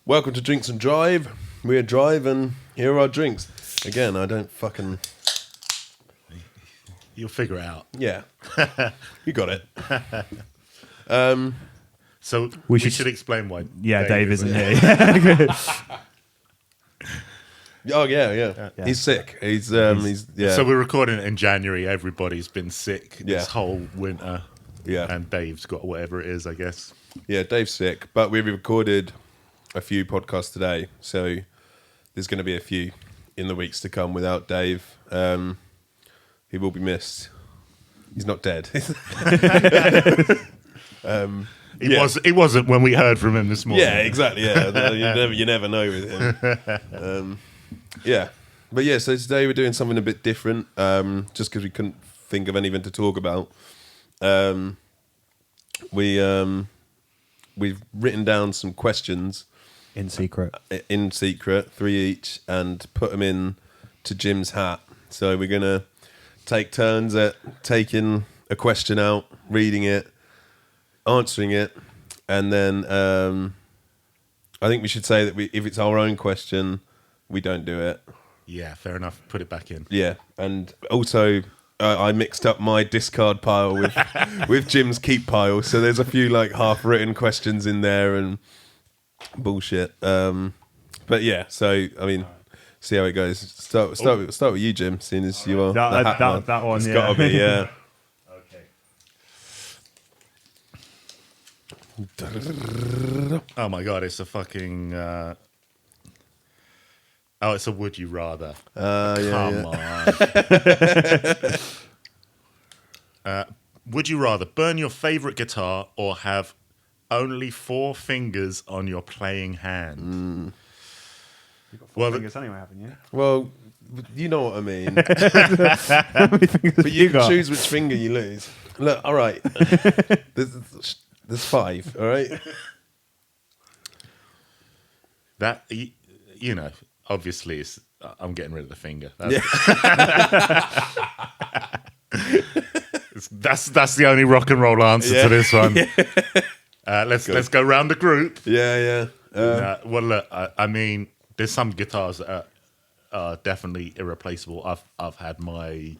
Welcome to Drinks and Drive. We're Drive and here are our drinks. Again, I don't fucking... You'll figure it out. Yeah. You got it. So we should explain why. Yeah, Dave isn't here. Oh, yeah. He's sick. He's yeah. So we're recording it in January. Everybody's been sick this Yeah. whole winter. Yeah. And Dave's got whatever it is, I guess. Yeah, Dave's sick. But we recorded a few podcasts today, so there's going to be a few in the weeks to come without Dave. He will be missed. He's not dead. He wasn't when we heard from him this morning. Yeah, exactly. Yeah, you never know with him. Yeah, but yeah. So today we're doing something a bit different, just because we couldn't think of anything to talk about. We've written down some questions In secret. in secret, 3 each, and put them in to Jim's hat. So we're gonna take turns at taking a question out, reading it, answering it, and then I think we should say that if it's our own question, we don't do it. Yeah, fair enough. Put it back in. Yeah, and also I mixed up my discard pile with with Jim's keep pile, so there's a few like half written questions in there and bullshit. But yeah, so I mean, see how it goes. Start with you, Jim, seeing as you are That one. It's Yeah. gotta be, yeah. Oh my god, it's a fucking. It's a would you rather. Come on. Would you rather burn your favorite guitar or have only 4 fingers on your playing hand? You've got 4 fingers anyway, haven't you? Well, you know what I mean. How many fingers But you can got? choose which finger you lose. Look, all right. There's 5, all right? That you know, obviously, I'm getting rid of the finger. That's the only rock and roll answer to this one. Let's go round the group. Yeah. Well, look, I mean, there's some guitars that are definitely irreplaceable. I've had my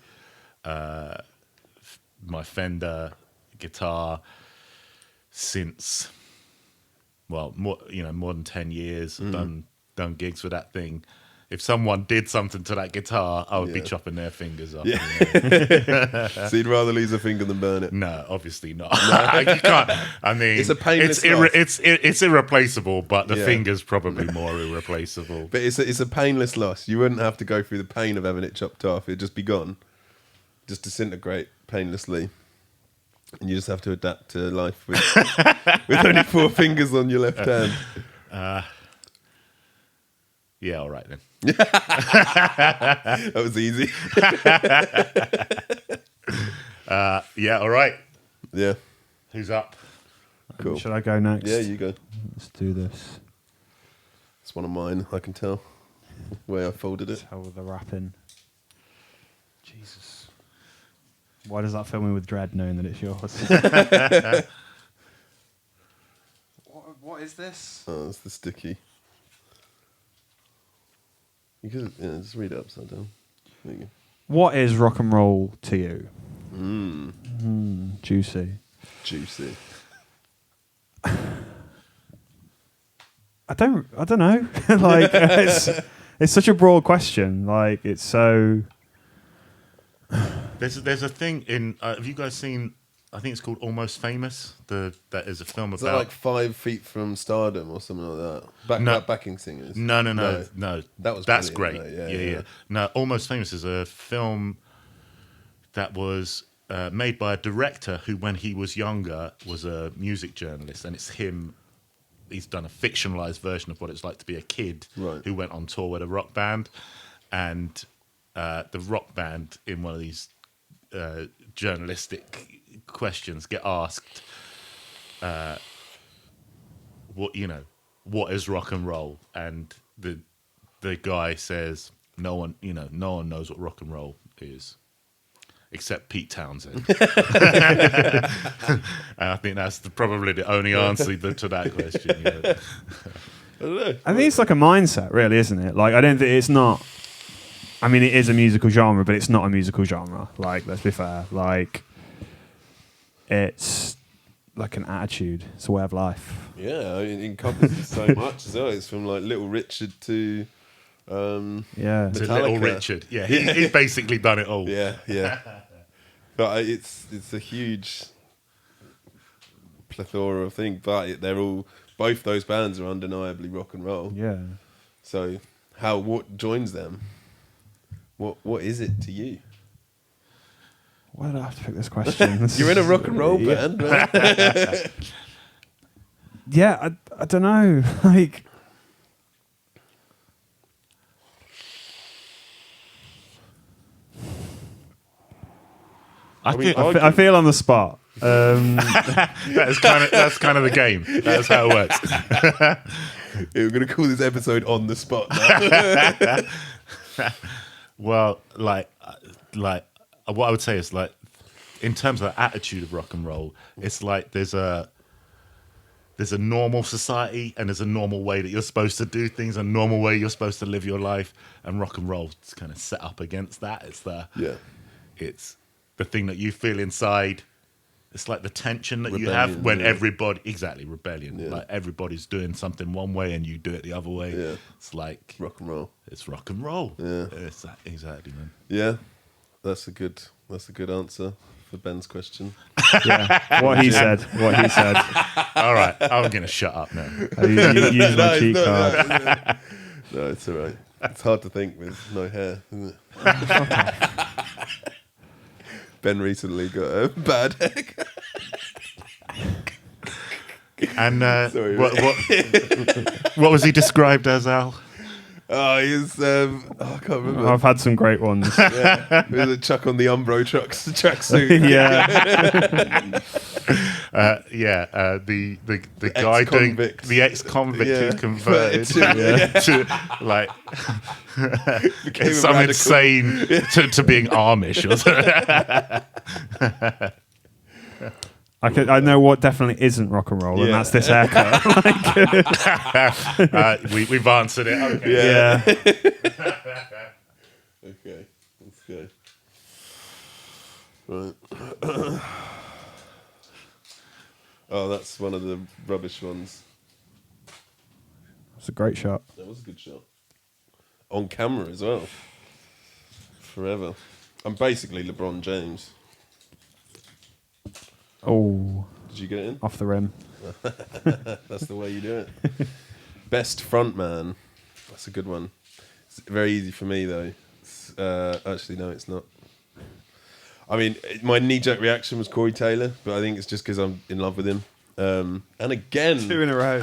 my Fender guitar since more than 10 years. I've done gigs with that thing. If someone did something to that guitar, I would be chopping their fingers off. Yeah. So you'd rather lose a finger than burn it? No, obviously not. You can't. I mean, It's a painless loss. it's irreplaceable, but the finger's probably more irreplaceable. But it's a painless loss. You wouldn't have to go through the pain of having it chopped off. It'd just be gone. Just disintegrate painlessly. And you just have to adapt to life with only 4 fingers on your left hand. Yeah, all right then. That was easy. Yeah, all right. Yeah. Who's up? Cool. Should I go next? Yeah, you go. Let's do this. It's one of mine, I can tell. The way I folded it. Hell with the wrapping. Jesus. Why does that fill me with dread knowing that it's yours? What is this? Oh, it's the sticky. You could just read it upside down. There you go. What is rock and roll to you? Juicy. Juicy. I don't know. Like it's such a broad question. Like it's so. There's a thing in. Have you guys seen? I think it's called Almost Famous. That is a film Is about. that like 5 feet from stardom or something like that? No. Backing singers. No. That's great. brilliant, though. Yeah. No, Almost Famous is a film that was made by a director who, when he was younger, was a music journalist, and it's him. He's done a fictionalized version of what it's like to be a kid who went on tour with a rock band, and the rock band in one of these journalistic questions get asked, what is rock and roll, and the guy says no one knows what rock and roll is except Pete Townsend. And I think that's probably the only answer to that question. don't know. I think it's like a mindset, really, isn't it? Like, I don't think it's not. I mean, it is a musical genre, but it's not a musical genre. Like, let's be fair. Like, it's like an attitude. It's a way of life. Yeah, it encompasses so much as well. It's from like Little Richard to Yeah. To Metallica. Little Richard. Yeah, he's basically done it all. Yeah, yeah. But it's a huge plethora of things. But they're all, both those bands are undeniably rock and roll. Yeah. So what joins them? What is it to you? Why did I have to pick this question? You're in a rock and roll band, man. Yeah, I don't know. Like, I feel on the spot. That's kind of the game. That's how it works. We're going to call this episode On the Spot now. Well, like what I would say is like, in terms of the attitude of rock and roll, it's like there's a normal society and there's a normal way that you're supposed to do things, a normal way you're supposed to live your life, and rock and roll is kind of set up against that. It's the thing that you feel inside. It's like the tension that you have when rebellion. Yeah. Like everybody's doing something one way and you do it the other way. Yeah. It's like rock and roll. It's rock and roll. Yeah. It's exactly, man. Yeah. That's a good answer for Ben's question. Yeah. What he said. All right, I'm gonna shut up now. Use my cheat card. No, it's all right. It's hard to think with no hair, isn't it? Ben recently got a bad haircut. And Sorry, what was he described as, Al? Oh, he's I can't remember. I've had some great ones. Yeah, with a Chuck on the Umbro tracksuit. Yeah. The guy doing the ex-convict who converted to like some insane to being Amish or something. I know what definitely isn't rock and roll, and that's this haircut. We've answered it. Okay. Yeah. Okay, let's go. Right. Oh, that's one of the rubbish ones. It's a great shot. That was a good shot. On camera as well. Forever. I'm basically LeBron James. Oh. Did you get it in? Off the rim. That's the way you do it. Best frontman. That's a good one. It's very easy for me though. Actually, no, it's not. I mean, my knee-jerk reaction was Corey Taylor, but I think it's just because I'm in love with him. And again, 2 in a row.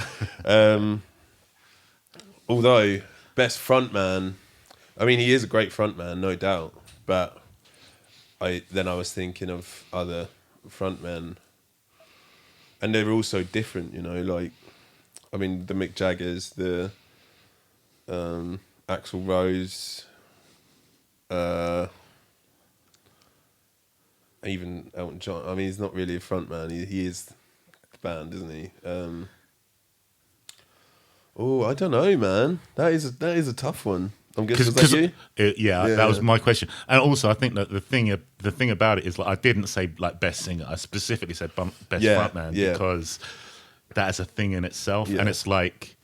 Although best frontman, I mean, he is a great frontman, no doubt. But I was thinking of other frontmen, and they're also different. You know, like I mean, the Mick Jaggers, the Axl Rose. Even Elton John. I mean, he's not really a front man. He is the band, isn't he? I don't know, man. That is a tough one. I'm guessing was that you? Yeah, that was my question. And also, I think that the thing about it is, like, I didn't say like best singer. I specifically said best frontman because that is a thing in itself, and it's like,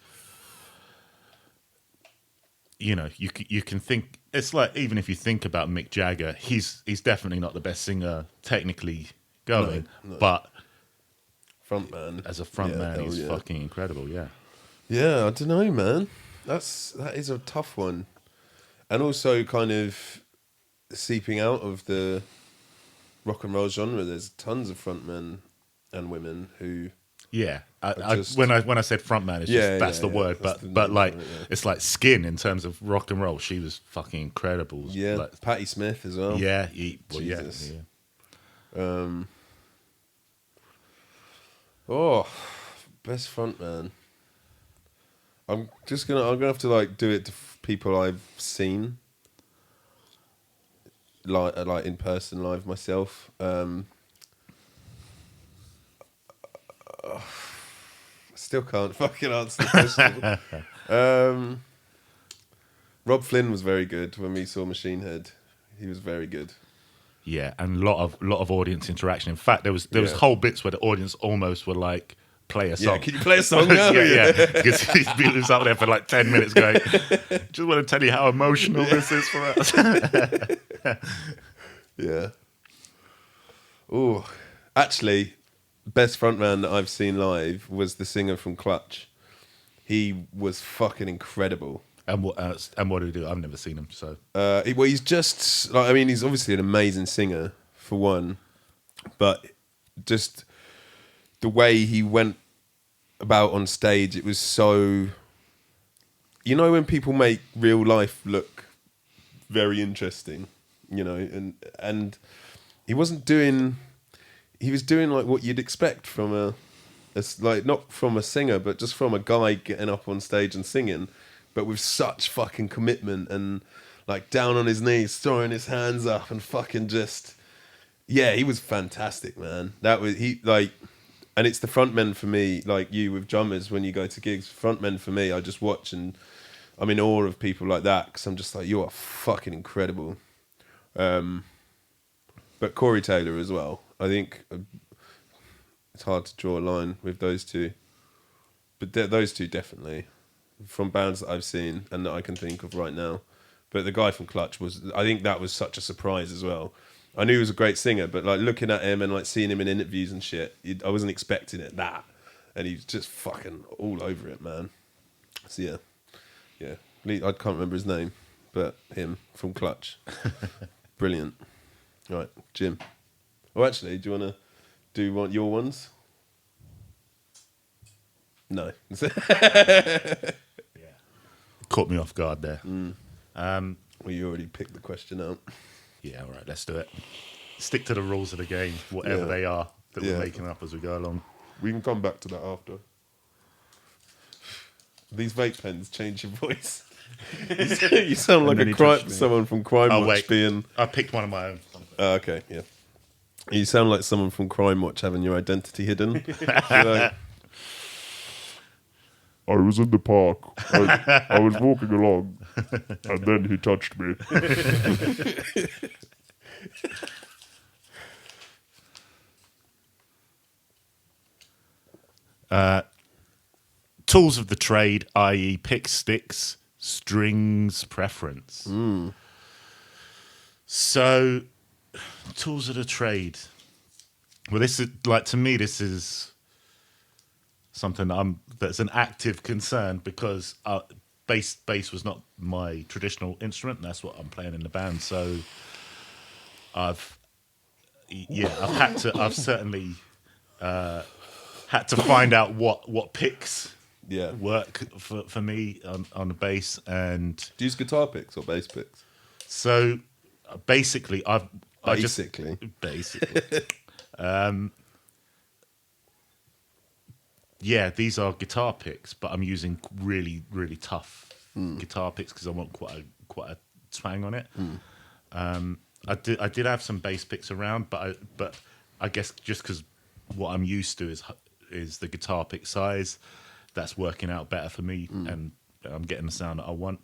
you know, you can think. It's like, even if you think about Mick Jagger, he's definitely not the best singer technically going, but frontman as a frontman, he's fucking incredible. Yeah. Yeah, I don't know, man. That is a tough one, and also kind of seeping out of the rock and roll genre. There's tons of frontmen and women who. Yeah, when I said frontman, it's just that's the word. But like it's like Skin in terms of rock and roll. She was fucking incredible. Yeah, like, Patti Smith as well. Yeah, Jesus. Yeah. Best frontman. I'm gonna have to like do it to people I've seen, like in person live myself. Still can't fucking answer the question. Rob Flynn was very good when we saw Machine Head. He was very good. Yeah, and lot of audience interaction. In fact, there was whole bits where the audience almost were like, play a song. Yeah, can you play a song now? yeah. Because he was up there for like 10 minutes going, just want to tell you how emotional this is for us. Yeah. Oh, actually, best frontman that I've seen live was the singer from Clutch. He was fucking incredible. And what do he do? I've never seen him, so. He's just like, I mean, he's obviously an amazing singer for one, but just the way he went about on stage, it was so. You know when people make real life look very interesting, you know, and he wasn't doing. He was doing like what you'd expect from a like not from a singer, but just from a guy getting up on stage and singing. But with such fucking commitment and like down on his knees, throwing his hands up and fucking just, yeah, he was fantastic, man. That was and it's the frontmen for me, like you with drummers when you go to gigs. Frontmen for me, I just watch and I'm in awe of people like that because I'm just like, you are fucking incredible. But Corey Taylor as well. I think it's hard to draw a line with those two, but those two definitely. From bands that I've seen and that I can think of right now. But the guy from Clutch I think that was such a surprise as well. I knew he was a great singer, but like looking at him and like seeing him in interviews and shit, I wasn't expecting that. And he was just fucking all over it, man. So yeah. I can't remember his name, but him from Clutch. Brilliant. All right, Jim. Oh, actually, do you want to do your ones? No. Caught me off guard there. Well, you already picked the question out. Yeah, all right, let's do it. Stick to the rules of the game, whatever they are that we're making up as we go along. We can come back to that after. These vape pens change your voice. You sound like someone from Crime Watch being... I picked one of my own. Okay, yeah. You sound like someone from Crime Watch having your identity hidden. Like, I was in the park. I was walking along, and then he touched me. Tools of the trade, i.e. pick, sticks, strings, preference. So, tools of the trade. Well, this is, like, to me, this is something that's an active concern because bass was not my traditional instrument. And that's what I'm playing in the band. So I've certainly had to find out what picks work for me on the bass. And do you use guitar picks or bass picks? So basically, yeah, these are guitar picks, but I'm using really, really tough guitar picks because I want quite a twang on it. I did have some bass picks around, but I guess just because what I'm used to is the guitar pick size, that's working out better for me, and I'm getting the sound that I want.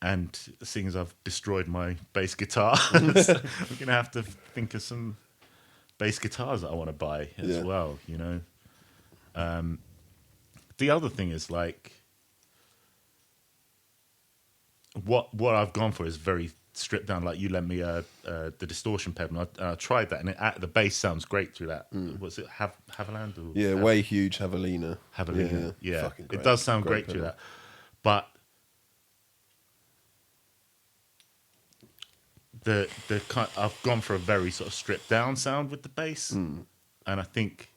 And seeing as I've destroyed my bass guitar, I'm gonna have to think of some bass guitars that I want to buy as well, you know. The other thing is like what I've gone for is very stripped down. Like you lent me the distortion pedal, and I tried that, and the bass sounds great through that. Was it Haviland? Or way huge Javelina. Yeah. It does sound great through that, but the kind, I've gone for a very sort of stripped down sound with the bass, and I think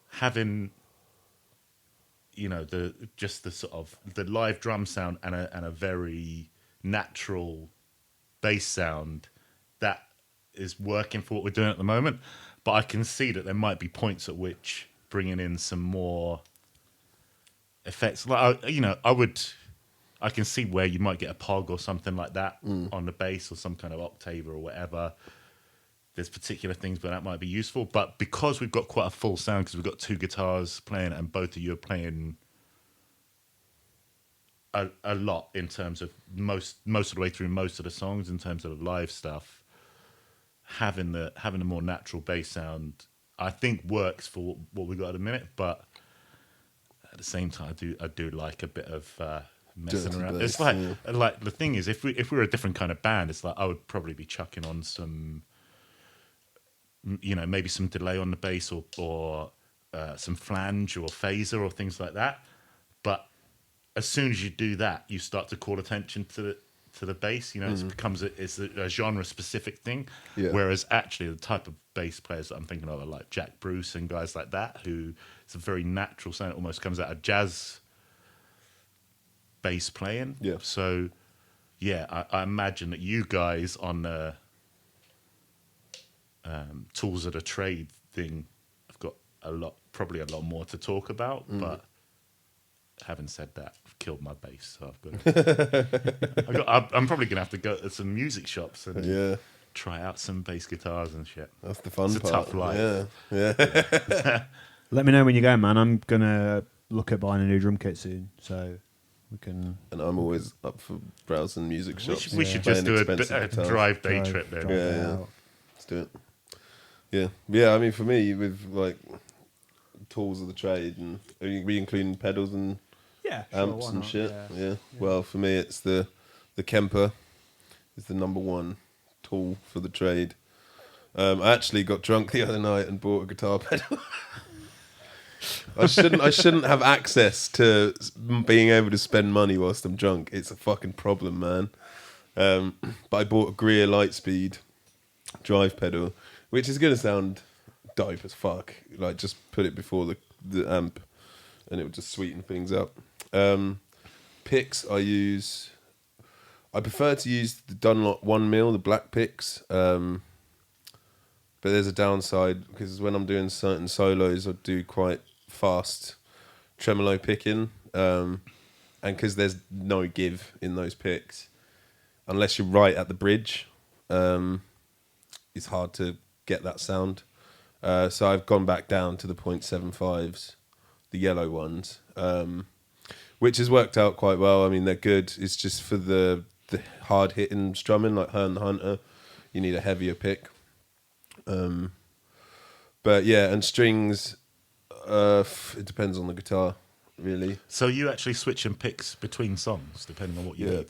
having, you know, the sort of the live drum sound and a very natural bass sound that is working for what we're doing at the moment. But I can see that there might be points at which bringing in some more effects, like I can see where you might get a pog or something like that on the bass, or some kind of octave or whatever. there's particular things where that might be useful. But because we've got quite a full sound, because we've got two guitars playing and both of you are playing a lot in terms of most of the way through most of the songs, in terms of the live stuff, having the more natural bass sound, I think works for what we got at the minute. But at the same time, I do like a bit of messing Dirty around. bass, It's like the thing is, if we were a different kind of band, it's like I would probably be chucking on some, maybe some delay on the bass or some flange or phaser or things like that. But as soon as you do that, you start to call attention to the bass. It becomes a genre specific thing. Yeah. Whereas actually the type of bass players that I'm thinking of are like Jack Bruce and guys like that, who it's a very natural sound. It almost comes out of jazz bass playing. Yeah. So yeah, I imagine that you guys on the tools of the trade thing have got probably a lot more to talk about, but having said that, I've killed my bass, so I'm probably gonna have to go to some music shops and try out some bass guitars and shit. That's the fun It's a part. tough life. Yeah. Let me know when you go, man. I'm gonna look at buying a new drum kit soon, so we can. And I'm always up for browsing music shops. We should playing just do a expensive guitars. drive day trip then. Yeah. Let's do it. Yeah. I mean, for me, with like tools of the trade, and are we including pedals and amps and shit? Yeah. Well, for me, it's the Kemper is the number one tool for the trade. I actually got drunk the other night and bought a guitar pedal. I shouldn't have access to being able to spend money whilst I'm drunk. It's a fucking problem, man. But I bought a Greer Lightspeed drive pedal, which is gonna sound dope as fuck. Like, just put it before the amp, and it would just sweeten things up. Picks I prefer to use the Dunlop 1mm, the black picks. But there's a downside, because when I'm doing certain solos, I do quite fast tremolo picking, and because there's no give in those picks, unless you're right at the bridge, it's hard to get that sound. So I've gone back down to the 0.75s, the yellow ones, which has worked out quite well. I mean, they're good. It's just for the hard hitting strumming, like Hearn the Hunter, you need a heavier pick. But yeah, and strings, it depends on the guitar, really. So you actually switching picks between songs depending on what you need?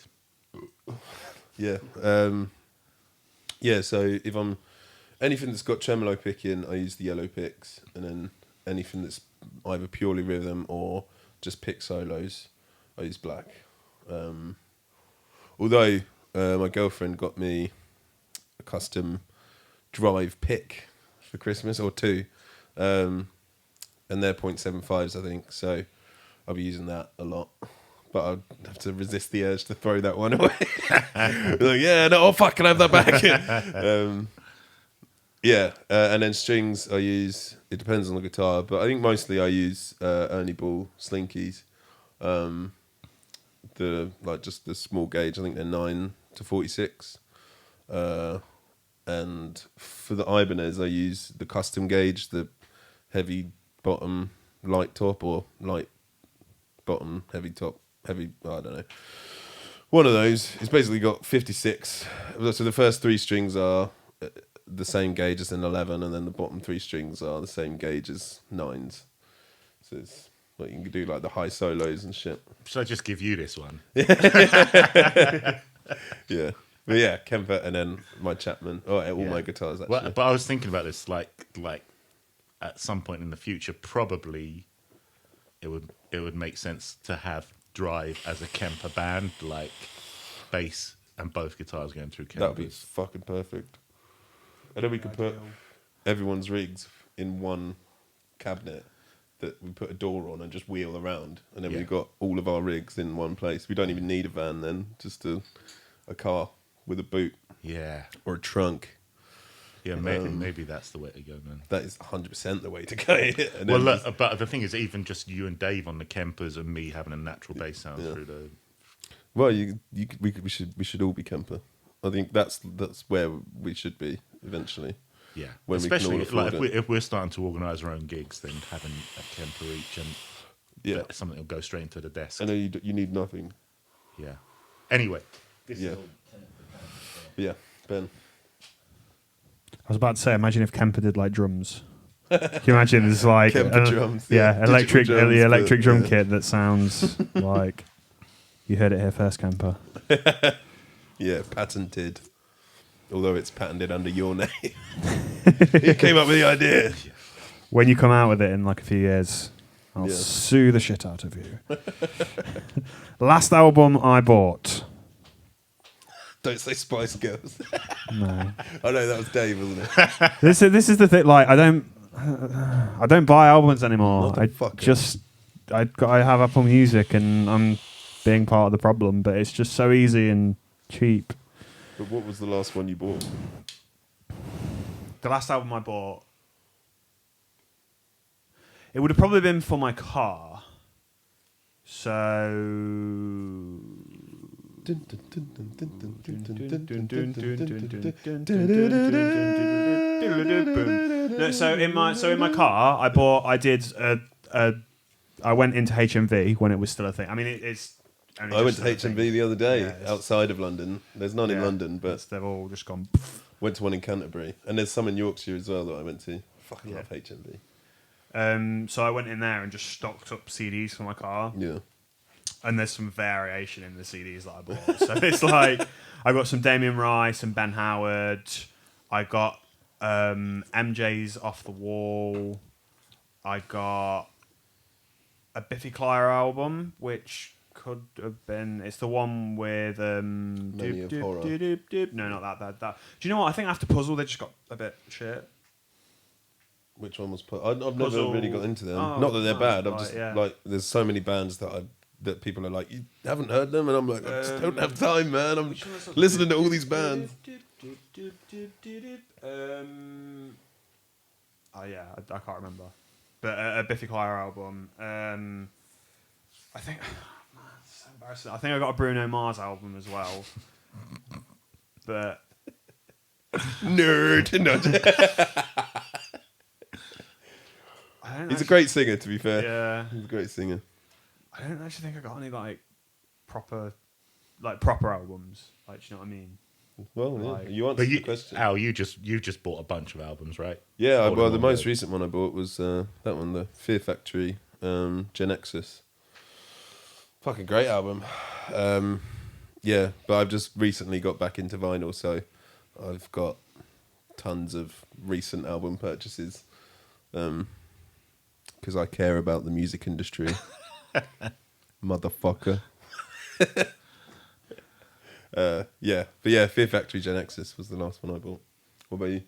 Yeah. So if I'm anything that's got tremolo picking, I use the yellow picks, and then anything that's either purely rhythm or just pick solos, I use black. Although my girlfriend got me a custom drive pick for Christmas, or two, and they're 0.75s, I think. So I'll be using that a lot. But I'd have to resist the urge to throw that one away. Like, yeah, no, oh fuck, can I have that back? And then strings I use, it depends on the guitar, but I think mostly I use Ernie Ball Slinkies. Just the small gauge, I think they're 9 to 46. And for the Ibanez, I use the custom gauge, the heavy bottom, light top, or light bottom, heavy top, I don't know. One of those. It's basically got 56. So the first three strings are the same gauge as an 11, and then the bottom three strings are the same gauge as 9s. So it's like you can do like the high solos and shit. Should I just give you this one? Yeah. But yeah, Kemper, and then my Chapman. Oh, all my guitars, actually. Well, but I was thinking about this, like at some point in the future, probably it would make sense to have Drive as a Kemper band, like bass and both guitars going through Kempers. That would be fucking perfect. And then we could put everyone's rigs in one cabinet that we put a door on and just wheel around, and then we've got all of our rigs in one place. We don't even need a van then, just a car with a boot. Yeah. Or a trunk. Yeah, maybe that's the way to go, man. That is 100% the way to go. And well, look, but the thing is, even just you and Dave on the Kempers and me having a natural bass sound through the... Well, we should all be Kemper. I think that's where we should be eventually. Yeah, when we can all especially afford like it. if we're starting to organise our own gigs, then having a Kemper each and Yeah. something will go straight into the desk. I know you need nothing. Yeah. Anyway, this Yeah. is all Yeah, Ben. I was about to say, imagine if Kemper did like drums. Can you imagine it's like Kemper drums, Yeah, digital electric, drums, the electric but, drum yeah. kit that sounds like you heard it here first, Kemper. Yeah, patented. Although it's patented under your name. You came up with the idea. When you come out with it in like a few years, I'll Yeah. sue the shit out of you. Last album I bought. Don't say Spice Girls. No. Oh no, that was Dave, wasn't it? This is the thing. Like I don't buy albums anymore. Motherfucker. I have Apple Music, and I'm being part of the problem. But it's just so easy and cheap. But what was the last one you bought? The last album I bought, it would have probably been for my car. So No, so in my car, I went into HMV when it was still a thing. I mean, it's. only I went just to a thing. HMV the other day, Yeah, it's- outside of London. There's none in Yeah, London, but they've all just gone. went to one in Canterbury. And there's some in Yorkshire as well that I went to. Fucking Yeah. love HMV. So I went in there and just stocked up CDs for my car, Yeah. and there's some variation in the CDs that I bought. So it's like I got some Damien Rice and Ben Howard. I got MJ's Off the Wall. I got a Biffy Clyro album, which could have been. It's the one with Many of Horror. No, not that. Do you know what? I think after Puzzle, they just got a bit shit. Which one was I've never Puzzle. really got into them. Oh, Not that they're no, bad. I'm right, just yeah. like, there's so many bands that people are like, you haven't heard them, and I'm like, I just don't have time, man. I'm listening to all these bands. Oh yeah, I can't remember. But a Biffy Clyro album. I think. It's so embarrassing. I think I got a Bruno Mars album as well. But Nerd. No, I don't. he's a great singer, to be fair. Yeah. He's a great singer. I don't actually think I got any proper albums. Like, do you know what I mean? Well, yeah, Like- you answered But the question. Al, you just bought a bunch of albums, right? Yeah, All in well, the one most go. recent one I bought was that one, the Fear Factory, Genexus. Fucking great album. Yeah, but I've just recently got back into vinyl, so I've got tons of recent album purchases because I care about the music industry. Motherfucker. Yeah, but yeah, Fear Factory Genexus was the last one I bought. What about you?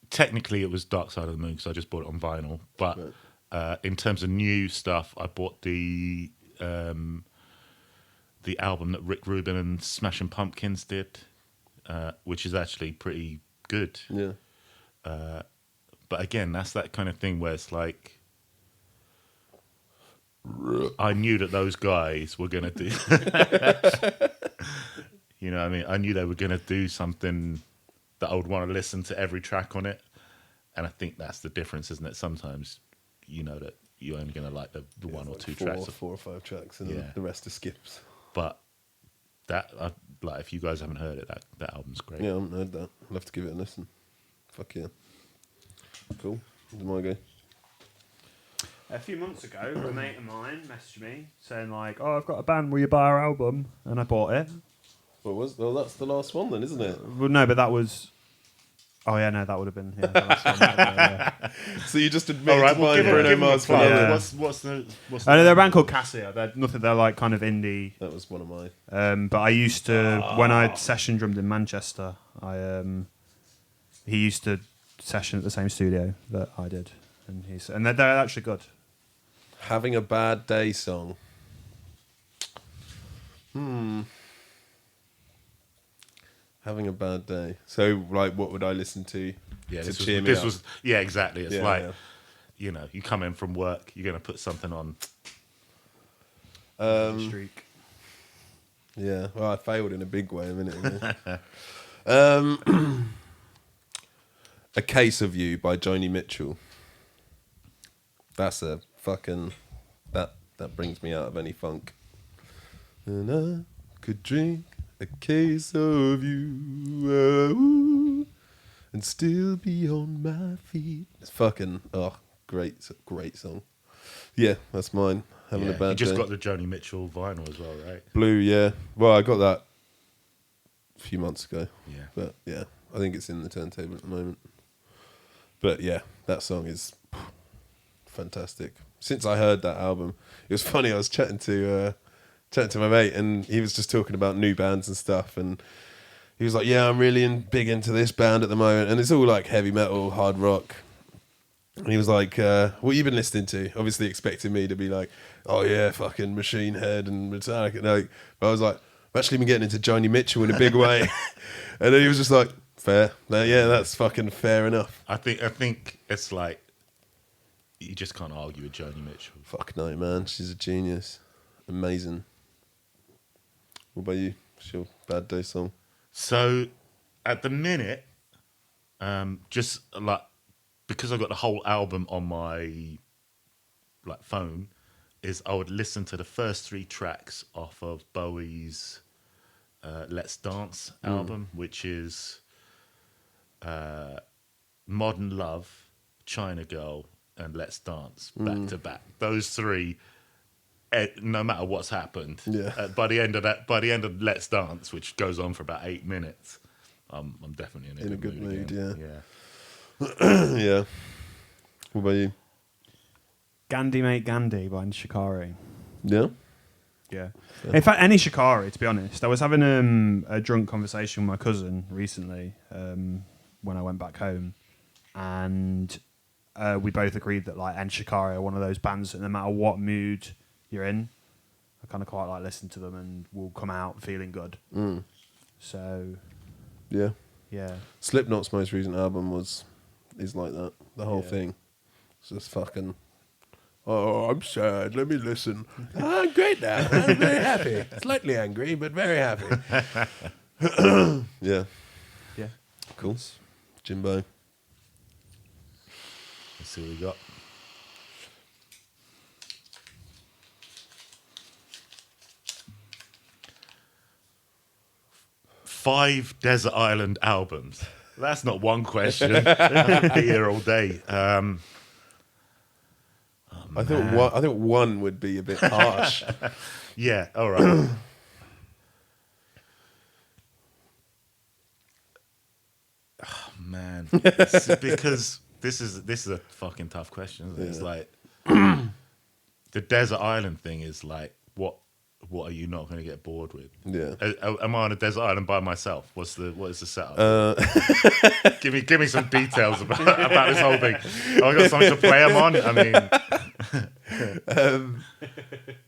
Technically, it was Dark Side of the Moon because I just bought it on vinyl. But in terms of new stuff, I bought the album that Rick Rubin and Smashing Pumpkins did, which is actually pretty good. Yeah. But again, that's that kind of thing where it's like, I knew that those guys were going to do... You know what I mean? I knew they were going to do something that I would want to listen to every track on it. And I think that's the difference, isn't it? Sometimes you know that you're only going to like the one or Like two four, tracks. 4 or 5 tracks, and Yeah. the rest are skips. But that, like, if you guys haven't heard it, that album's great. Yeah, I haven't heard that. I'll have to give it a listen. Fuck yeah. Cool. Where's my go? A few months ago, a mate of mine messaged me saying like, "Oh, I've got a band. Will you buy our album?" And I bought it. Well, that's the last one then, isn't it? Well, no, but that was. Oh yeah, no, that would have been. Yeah, the last one. Yeah. So you just admitted All right, to well, buying give Bruno him a Mars for plug. nothing. Yeah. What's the I know they're a band called Cassia. They're nothing. They're like kind of indie. That was one of my... But I used to when I session drummed in Manchester. He used to session at the same studio that I did, and they're actually good. Having a Bad Day song. Having a bad day. So, like, what would I listen to Yeah, to this cheer me was, up? was yeah, exactly. It's Yeah, like, yeah. you know, you come in from work, you're going to put something on. Streak. Yeah, well, I failed in a big way a minute ago. A Case of You by Joni Mitchell. That's a fucking... That brings me out of any funk. And I could drink a case of you and still be on my feet. It's fucking... Oh, great song. Yeah, that's mine. Having a bad You just day. got the Joni Mitchell vinyl as well, right? Blue, yeah. Well, I got that a few months ago. Yeah. But yeah, I think it's in the turntable at the moment. But yeah, that song is fantastic. Since I heard that album, it was funny. I was chatting to my mate, and he was just talking about new bands and stuff. And he was like, "Yeah, I'm really big into this band at the moment, and it's all like heavy metal, hard rock." And he was like, "What you been listening to?" Obviously, expecting me to be like, "Oh yeah, fucking Machine Head and Metallica." No, but I was like, "I've actually been getting into Joni Mitchell in a big way." And then he was just like, "Fair, no, yeah, that's fucking fair enough." I think it's like you just can't argue with Joni Mitchell. Fuck no, man, she's a genius, amazing. What about you? What's your bad day song? So at the minute, just like because I got the whole album on my like phone, is I would listen to the first 3 tracks off of Bowie's Let's Dance album, which is Modern Love, China Girl, and Let's Dance back to back. Those 3, no matter what's happened, by the end of Let's Dance, which goes on for about 8 minutes, I'm definitely in a good mood again. Yeah. Yeah. What about you? Gandhi Mate Gandhi by Shikari. Yeah. Yeah. In fact, any Shikari, to be honest. I was having a drunk conversation with my cousin recently when I went back home, and we both agreed that like Shikari are one of those bands that no matter what mood you're in, I kind of quite like listen to them and will come out feeling good. So, Yeah. yeah. Slipknot's most recent album is like that. The whole thing. It's just fucking... Oh, I'm sad. Let me listen. Oh, I'm great now. I'm very happy. Slightly angry, but very happy. Yeah. Yeah. Cool. Jimbo. Let's see what we got. Five Desert Island albums. That's not one question. I could be here all day. I think one would be a bit harsh. Yeah, all right. Oh, man, because this is a fucking tough question. Isn't it? It's like the Desert Island thing is like what are you not going to get bored with? Yeah. Am I on a desert island by myself? What is the setup? Give me some details about this whole thing. Have I got something to play them on? I mean,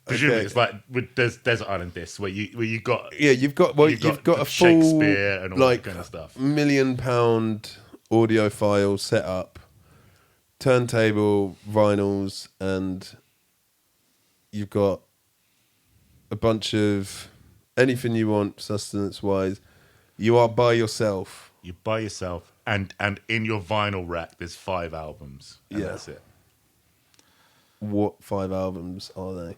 presumably it's like with Desert Island Discs where you got you've got a full Shakespeare and all like that kind of stuff. £1 million audiophile setup, turntable, vinyls, and you've got a bunch of anything you want sustenance wise. You are by yourself. You're by yourself, and in your vinyl rack there's 5 albums. And that's it. What 5 albums are they?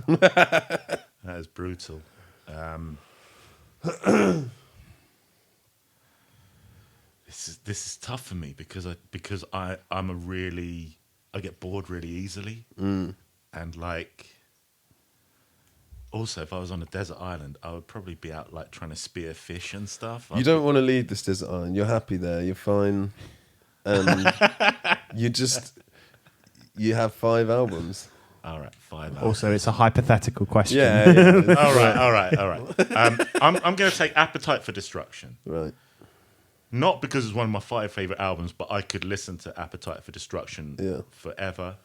Motherfucker. That is brutal. This is tough for me because I get bored really easily, and like also if I was on a desert island I would probably be out like trying to spear fish and stuff. You don't want to leave this desert island. You're happy there. You're fine, and you have 5 albums. All right, 5 albums. Also, it's a hypothetical question. Yeah. All right. I'm going to take Appetite for Destruction. Right. Not because it's one of my 5 favorite albums, but I could listen to Appetite for Destruction forever.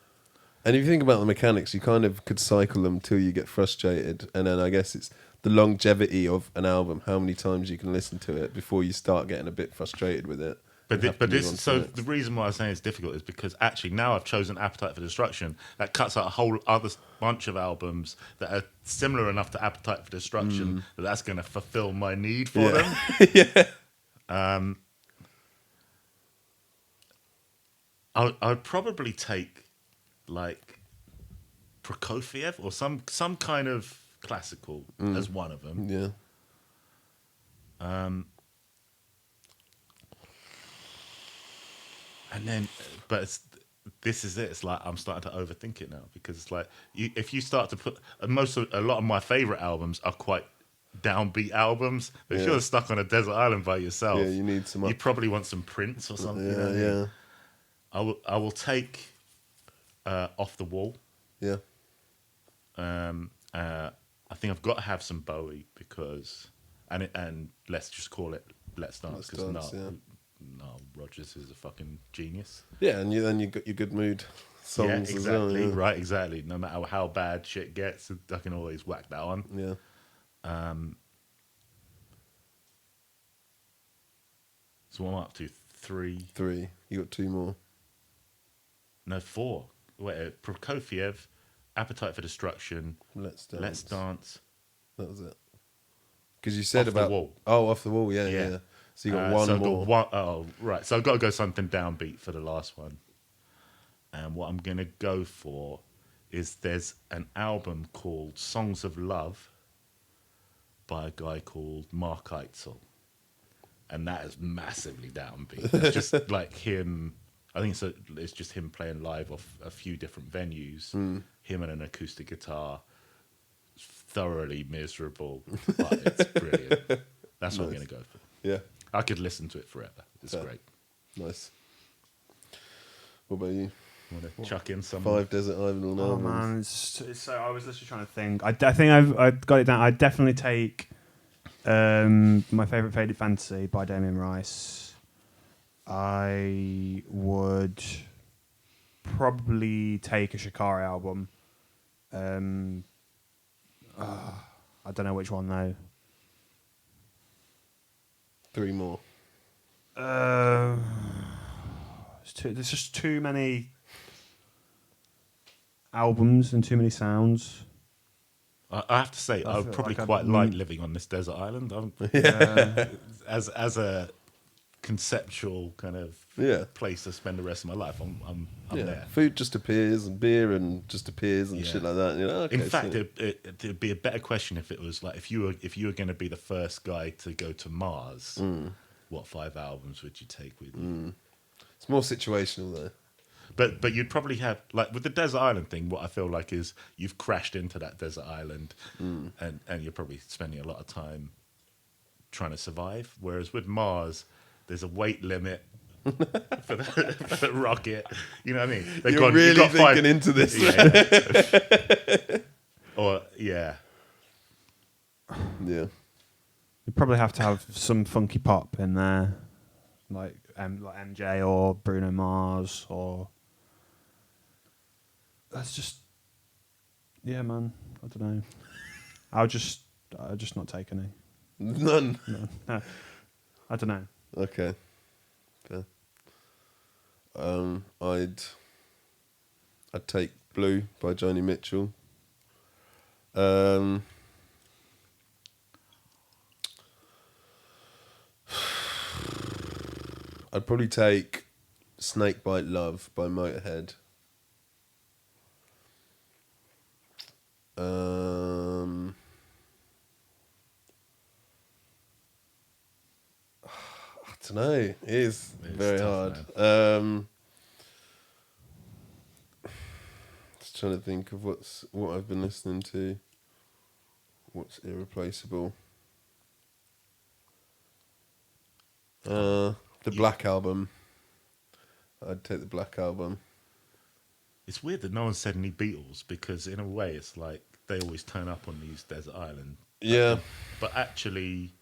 And if you think about the mechanics, you kind of could cycle them till you get frustrated, and then I guess it's the longevity of an album, how many times you can listen to it before you start getting a bit frustrated with it. The reason why I'm saying it's difficult is because actually now I've chosen Appetite for Destruction. That cuts out a whole other bunch of albums that are similar enough to Appetite for Destruction that's going to fulfill my need for them. Yeah. I'd probably take like Prokofiev or some kind of classical as one of them. Yeah. And then, but this is it. It's like I'm starting to overthink it now because it's like if you start to put a lot of my favorite albums are quite downbeat albums. But if Yeah. you're stuck on a desert island by yourself, Yeah, you need some. you probably want some Prince or something. Yeah, you know what I mean? yeah, I will take Off the Wall. yeah. I think I've got to have some Bowie because and let's just call it Let's Dance Let's because Dance, yeah. no, Rogers is a fucking genius. Yeah, and you got your good mood songs Yeah, as well. exactly. Yeah. Right, exactly. No matter how bad shit gets, I can always whack that on. Yeah. So what am I up to? 3? 3. You got 2 more. No, 4. Wait, Prokofiev, Appetite for Destruction, Let's Dance. Let's Dance. That was it. Because you said Off the about Wall. Oh, Off the Wall. Yeah, Yeah. yeah. So you got one so I've more. got oh, right. So I've got to go something downbeat for the last one. And what I'm going to go for is there's an album called Songs of Love by a guy called Mark Eitzel. And that is massively downbeat. It's just like him. I think it's just him playing live off a few different venues. Him and an acoustic guitar. Thoroughly miserable, but it's brilliant. That's what I'm going to go for. Yeah. I could listen to it forever. It's Fair. great. Nice. What about you? Want to chuck in some? 5 Desert Island Oh albums. man, it's so I was literally trying to think. I think I've got it down. I'd definitely take my favorite Faded Fantasy by Damien Rice. I would probably take a Shikari album. I don't know which one though. 3 more. There's just too many albums and too many sounds. I have to say, I would feel probably like quite I'd- like living on this desert island. Yeah. As a conceptual kind of Yeah. place to spend the rest of my life, I'm Yeah. there. Food just appears and beer and just appears and Yeah. shit like that. You know? Okay, In fact, so- it'd be a better question if it was like if you were going to be the first guy to go to Mars. What 5 albums would you take with you? it's more situational though. But you'd probably have like with the desert island thing. What I feel like is you've crashed into that desert island, and you're probably spending a lot of time trying to survive. Whereas with Mars, there's a weight limit for the rocket. You know what I mean? They've You're you've really got thinking into this. Yeah. Or yeah, Yeah. You probably have to have some funky pop in there, like MJ or Bruno Mars or. That's just. Yeah, man. I don't know. I'll just not take any. None. No. I don't know. Okay. Fair. I'd take Blue by Joni Mitchell. I'd probably take Snakebite Love by Motorhead. I don't know. It is It's very tough, hard. Just trying to think of what I've been listening to. What's irreplaceable? The Black Album. I'd take the Black Album. it's weird that no one said any Beatles because in a way it's like they always turn up on these desert island. Yeah. But actually,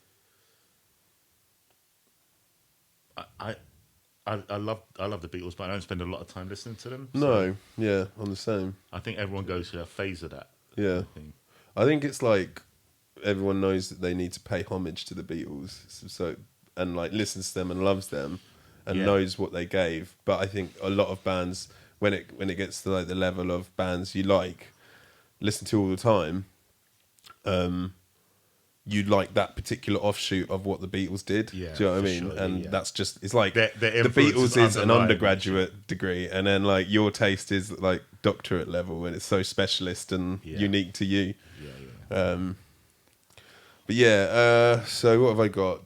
I love the Beatles, but I don't spend a lot of time listening to them. So No. Yeah. On the same. I think everyone goes through a phase of that. Yeah. I think. I think it's like everyone knows that they need to pay homage to the Beatles, so and like listens to them and loves them, and Yeah. knows what they gave. But I think a lot of bands, when it gets to like the level of bands you like, listen to all the time, you like that particular offshoot of what the Beatles did. Yeah, do you know what I for mean? sure, and yeah. that's just, it's like Their the influence Beatles is an underlying undergraduate degree, and then like your taste is like doctorate level, and it's so specialist and unique to you. Yeah. But yeah, so what have I got?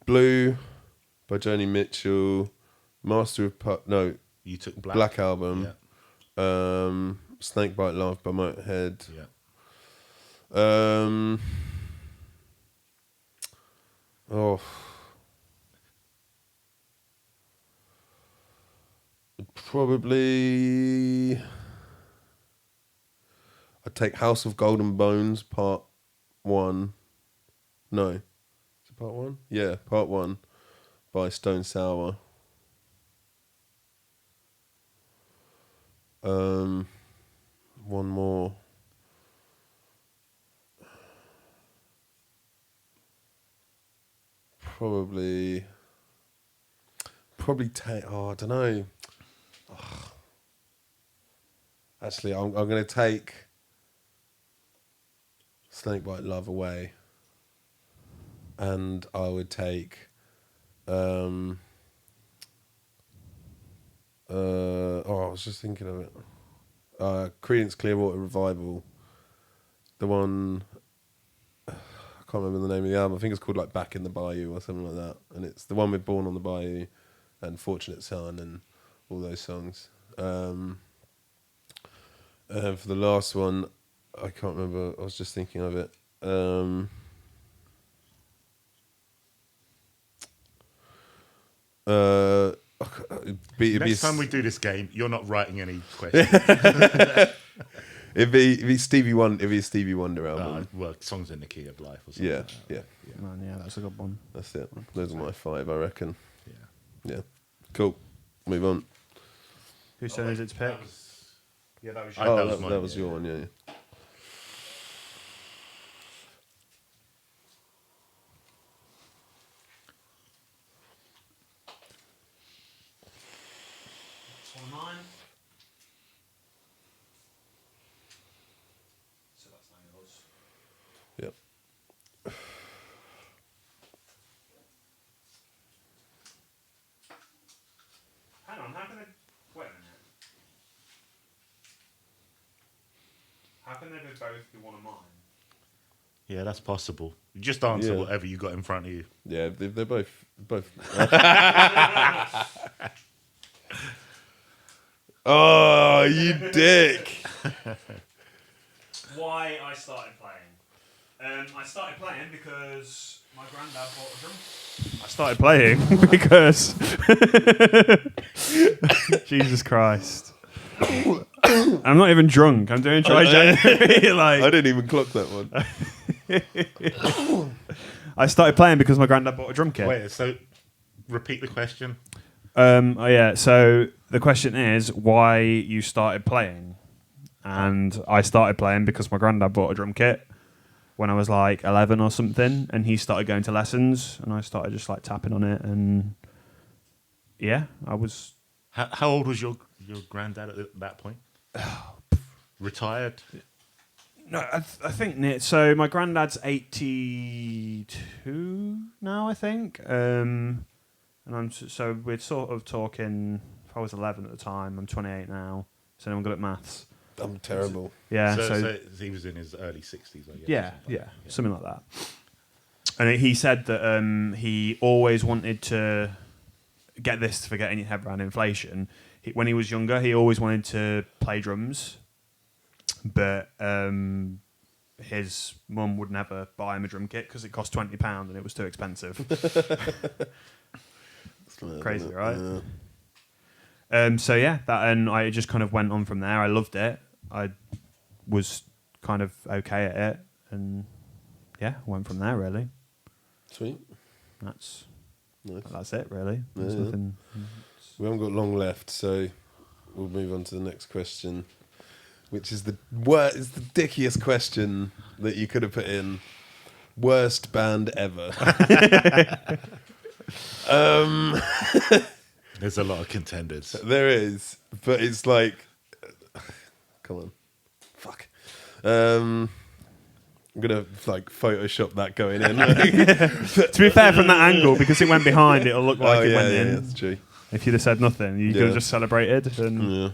Blue by Joni Mitchell, Master of no, You took Black Album, Yeah. Snakebite Love by Motorhead. Yeah. Oh, probably I'd take House of Golden Bones Part 1. No, is it Part 1? Yeah, Part 1 by Stone Sour. One more. Probably take. Oh, I don't know. Oh. Actually, I'm going to take Snakebite Love away, and I would take. I was just thinking of it. Creedence Clearwater Revival, the one. I can't remember the name of the album. I think it's called like Back in the Bayou or something like that, and it's the one with Born on the Bayou and Fortunate Son and all those songs. For the last one, I can't remember. I was just thinking of it. Next time we do this game, you're not writing any questions. It'd be Stevie Wonder. It'd be a Stevie Wonder album. Well, Songs in the Key of Life or something. Yeah, like that. yeah. Man, yeah, that's a good one. That's it. Those are my 5, I reckon. Yeah. Yeah. Cool. Move on. Whose turn is it to pick? Yeah, that was I- yours. that was mine, that was yeah. your one, yeah. That's one of mine. So that's not yours. Yep. Hang on, how can they... Wait a minute. How can they both be one of mine? Yeah, that's possible. You just answer Yeah. whatever you got in front of you. Yeah, they're both. Oh, you dick! Why I started playing? I started playing because my granddad bought a drum. I started playing because Jesus Christ. I'm not even drunk. I'm doing try January. Like, I didn't even clock that one. I started playing because my granddad bought a drum kit. Wait, so repeat the question. Oh yeah. So the question is why you started playing, and I started playing because my granddad bought a drum kit when I was like 11 or something, and he started going to lessons, and I started just like tapping on it, and yeah, I was. How old was your granddad at that point? Retired? No, I think so. My granddad's 82 now, I think. And so we're sort of talking. If I was 11 at the time, I'm 28 now. So I'm good at maths. I'm terrible. Yeah. So he was in his early 60s, I guess. Yeah, something like that. And he said that he always wanted to get this for getting your head around inflation. When he was younger, he always wanted to play drums, but his mum would never buy him a drum kit because it cost £20 and it was too expensive. Crazy, right? So yeah, and I just kind of went on from there. I loved it. I was kind of okay at it, and yeah, went from there really. Sweet. That's Nice. That's it really. There's Yeah. nothing. We haven't got long left, so we'll move on to the next question, which is the dickiest question that you could have put in. Worst band ever. There's a lot of contenders. There is, but it's like, come on, fuck. I'm gonna like Photoshop that going in. To be fair, from that angle, because it went behind, it'll look like it went in. That's true. If you'd have said nothing, you could have just celebrated. And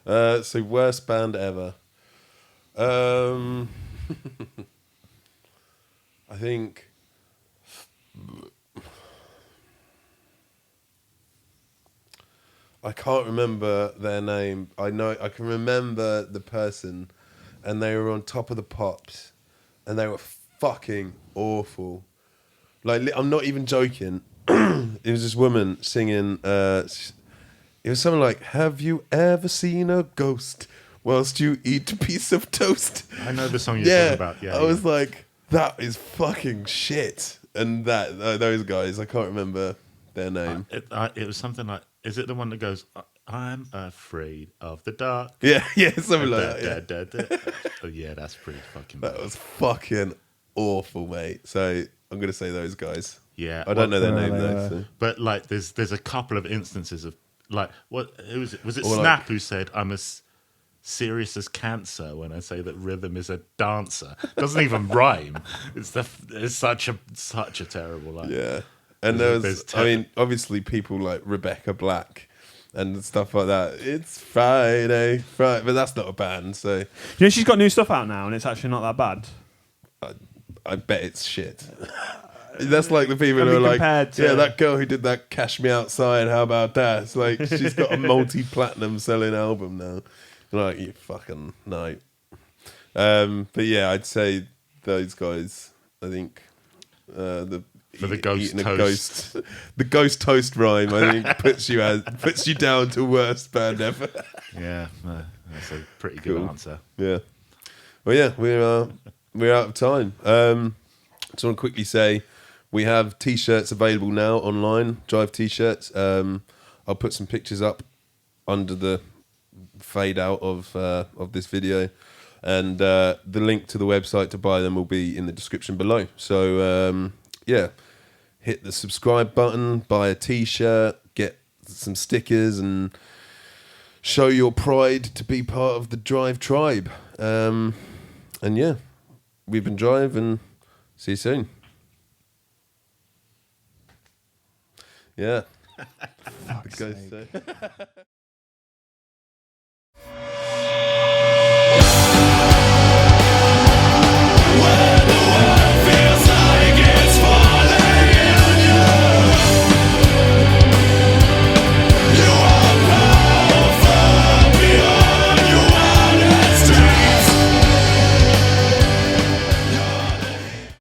So worst band ever. I think. I can't remember their name. I can remember the person, and they were on Top of the Pops, and they were fucking awful. Like, I'm not even joking. It was this woman singing. It was something like, "Have you ever seen a ghost whilst you eat a piece of toast?" I know the song you're talking about. Yeah, I was like, that is fucking shit. And those guys, I can't remember their name. It was something like, is it the one that goes, "I'm afraid of the dark"? Yeah, something like that. Oh, yeah, that's pretty fucking That bad. was fucking awful, mate. So I'm gonna say those guys. Yeah, I don't know their name they though. were. So. But like, there's a couple of instances of like, what? Who was it? Was it Or Snap like- who said, "I'm as serious as cancer" when I say that rhythm is a dancer? Doesn't even rhyme. It's such a terrible line. Yeah, and I mean, obviously people like Rebecca Black and stuff like that. It's Friday, but that's not a band, so you know, she's got new stuff out now, and it's actually not that bad. I bet it's shit. That's like the people I who mean, are like, compared to- yeah, that girl who did that Cash Me Outside, how about that? It's like, she's got a multi-platinum selling album now. Like, you fucking no. But yeah, I'd say those guys, I think, For the ghost eating toast. the ghost toast rhyme, I think, puts you down to worst band ever. Yeah, that's a pretty good Cool. answer. Yeah. Well, yeah, we're out of time. Just want to quickly say we have T-shirts available now online. Drive T-shirts. I'll put some pictures up under the fade out of this video, and the link to the website to buy them will be in the description below. So yeah, hit the subscribe button, buy a T-shirt, get some stickers, and show your pride to be part of the Drive tribe. And yeah, we've been Drive, and see you soon. Yeah. Fuck's Goes sake. so-